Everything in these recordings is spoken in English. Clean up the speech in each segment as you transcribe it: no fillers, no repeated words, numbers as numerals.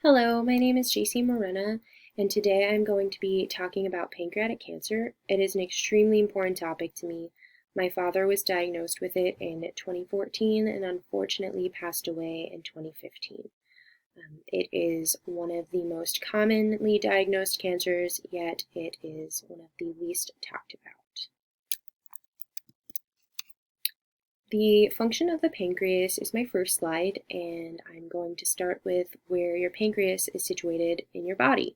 Hello, my name is JC Morena, and today I'm going to be talking about pancreatic cancer. It is an extremely important topic to me. My father was diagnosed with it in 2014 and unfortunately passed away in 2015. It is one of the most commonly diagnosed cancers, yet it is one of the least talked about. The function of the pancreas is my first slide, and I'm going to start with where your pancreas is situated in your body.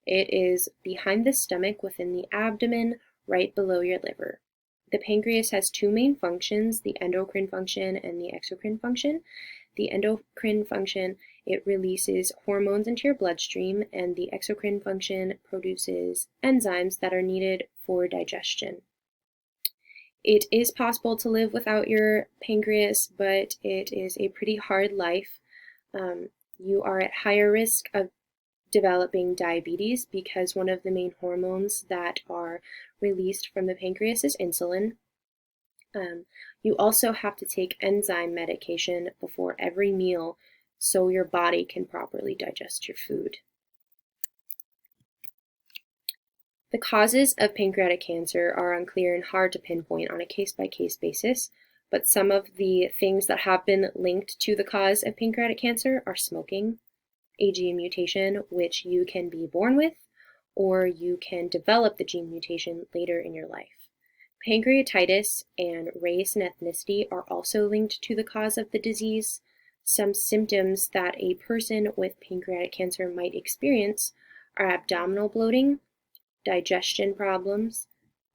It is behind the stomach within the abdomen, right below your liver. The pancreas has two main functions, the endocrine function and the exocrine function. The endocrine function, it releases hormones into your bloodstream, and the exocrine function produces enzymes that are needed for digestion. It is possible to live without your pancreas, but it is a pretty hard life. You are at higher risk of developing diabetes because one of the main hormones that are released from the pancreas is insulin. You also have to take enzyme medication before every meal so your body can properly digest your food. The causes of pancreatic cancer are unclear and hard to pinpoint on a case-by-case basis, but some of the things that have been linked to the cause of pancreatic cancer are smoking, a gene mutation which you can be born with, or you can develop the gene mutation later in your life. Pancreatitis and race and ethnicity are also linked to the cause of the disease. Some symptoms that a person with pancreatic cancer might experience are abdominal bloating, digestion problems,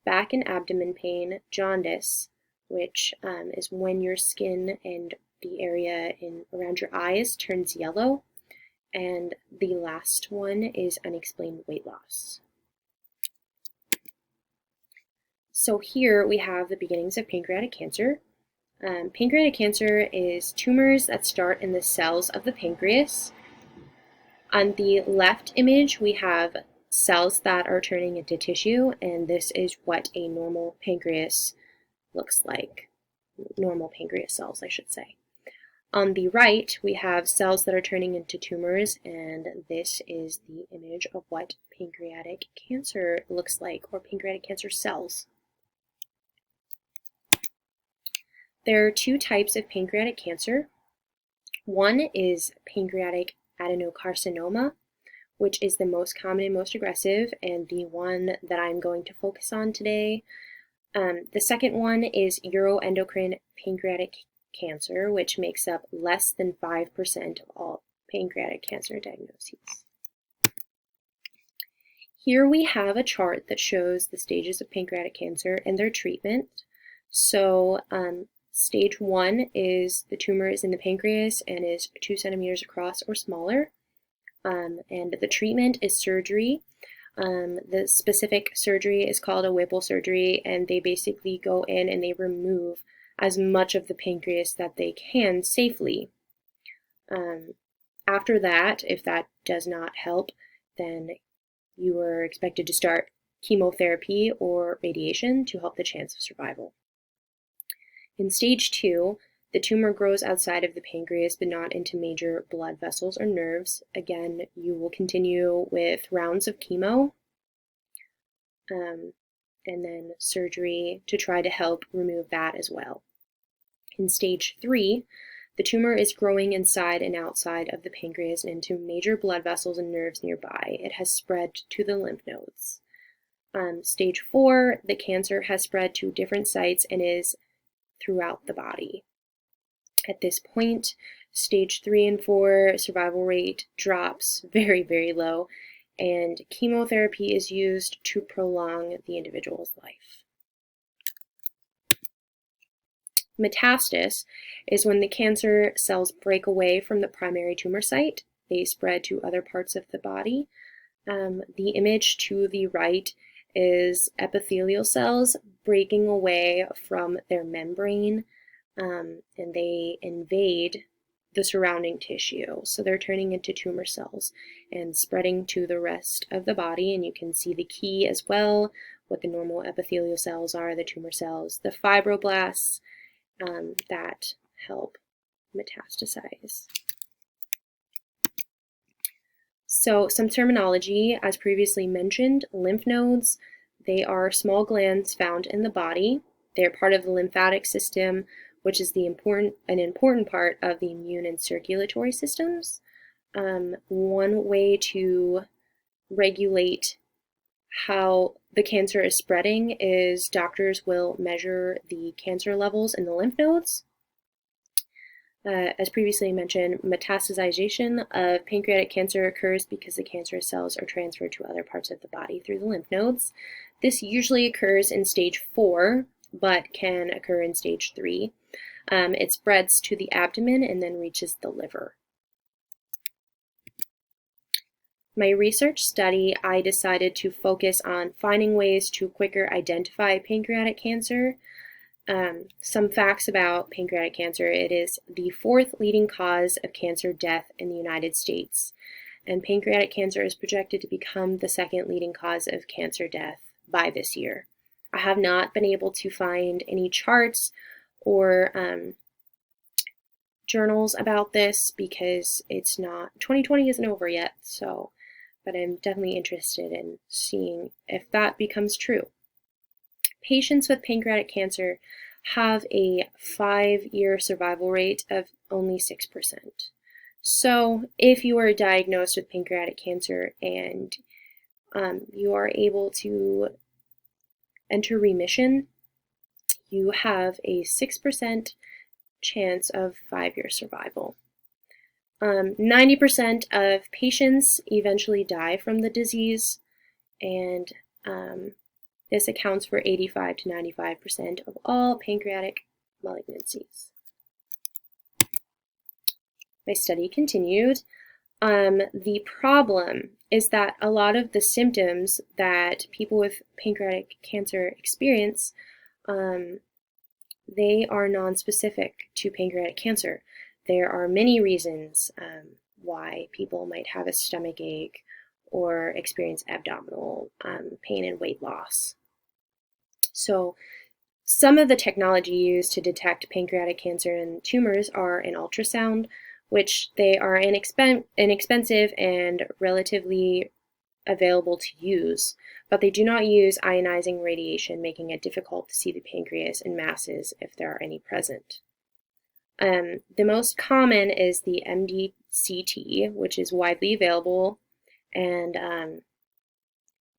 back and abdomen pain, jaundice, which is when your skin and the area around your eyes turns yellow, and the last one is unexplained weight loss. So here we have the beginnings of pancreatic cancer. Pancreatic cancer is tumors that start in the cells of the pancreas. On the left image, we have cells that are turning into tissue, and this is what a normal pancreas looks like. Normal pancreas cells, I should say. On the right, we have cells that are turning into tumors, and this is the image of what pancreatic cancer looks like, or pancreatic cancer cells. There are two types of pancreatic cancer. One is pancreatic adenocarcinoma, which is the most common and most aggressive, and the one that I'm going to focus on today. The second one is neuroendocrine pancreatic cancer, which makes up less than 5% of all pancreatic cancer diagnoses. Here we have a chart that shows the stages of pancreatic cancer and their treatment. So stage 1 is the tumor is in the pancreas and is 2 centimeters across or smaller. And the treatment is surgery. The specific surgery is called a Whipple surgery, and they basically go in and they remove as much of the pancreas that they can safely. After that, if that does not help, then you are expected to start chemotherapy or radiation to help the chance of survival. In stage 2, the tumor grows outside of the pancreas but not into major blood vessels or nerves. Again, you will continue with rounds of chemo and then surgery to try to help remove that as well. In stage 3, the tumor is growing inside and outside of the pancreas and into major blood vessels and nerves nearby. It has spread to the lymph nodes. Stage 4, the cancer has spread to different sites and is throughout the body. At this point, stage 3 and 4 survival rate drops very, very low, and chemotherapy is used to prolong the individual's life. Metastasis is when the cancer cells break away from the primary tumor site. They spread to other parts of the body. The image to the right is epithelial cells breaking away from their membrane, and they invade the surrounding tissue. So they're turning into tumor cells and spreading to the rest of the body, and you can see the key as well, what the normal epithelial cells are, the tumor cells, the fibroblasts that help metastasize. So some terminology, as previously mentioned, lymph nodes, they are small glands found in the body. They're part of the lymphatic system, which is an important part of the immune and circulatory systems. One way to regulate how the cancer is spreading is doctors will measure the cancer levels in the lymph nodes. As previously mentioned, metastasization of pancreatic cancer occurs because the cancerous cells are transferred to other parts of the body through the lymph nodes. This usually occurs in stage 4, but can occur in stage 3. It spreads to the abdomen and then reaches the liver. My research study, I decided to focus on finding ways to quicker identify pancreatic cancer. Some facts about pancreatic cancer: it is the 4th leading cause of cancer death in the United States, and pancreatic cancer is projected to become the 2nd leading cause of cancer death by this year. I have not been able to find any charts or journals about this because 2020 isn't over yet, but I'm definitely interested in seeing if that becomes true. Patients with pancreatic cancer have a 5-year survival rate of only 6%. So if you are diagnosed with pancreatic cancer and you are able to enter remission, you have a 6% chance of 5-year survival. 90% of patients eventually die from the disease, and this accounts for 85 to 95% of all pancreatic malignancies. My study continued. The problem is that a lot of the symptoms that people with pancreatic cancer experience, they are nonspecific to pancreatic cancer. There are many reasons why people might have a stomach ache or experience abdominal pain and weight loss. So some of the technology used to detect pancreatic cancer and tumors are an ultrasound, which they are inexpensive and relatively available to use, but they do not use ionizing radiation, making it difficult to see the pancreas and masses if there are any present. The most common is the MDCT, which is widely available, and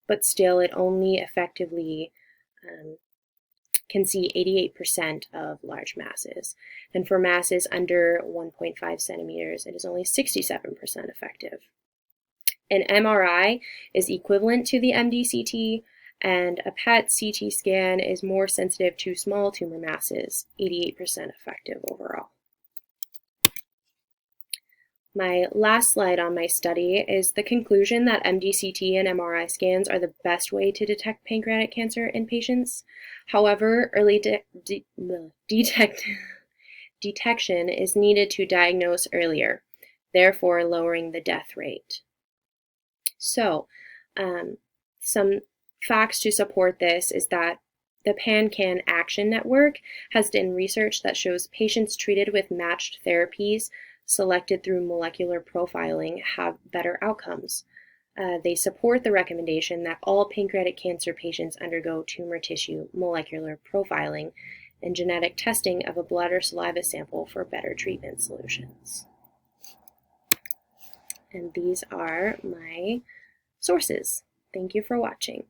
but still it only effectively can see 88% of large masses. And for masses under 1.5 centimeters, it is only 67% effective. An MRI is equivalent to the MDCT, and a PET-CT scan is more sensitive to small tumor masses, 88% effective overall. My last slide on my study is the conclusion that MDCT and MRI scans are the best way to detect pancreatic cancer in patients. However, early detection is needed to diagnose earlier, therefore lowering the death rate. So, some facts to support this is that the PanCan Action Network has done research that shows patients treated with matched therapies selected through molecular profiling have better outcomes. They support the recommendation that all pancreatic cancer patients undergo tumor tissue molecular profiling and genetic testing of a blood or saliva sample for better treatment solutions. And these are my sources. Thank you for watching.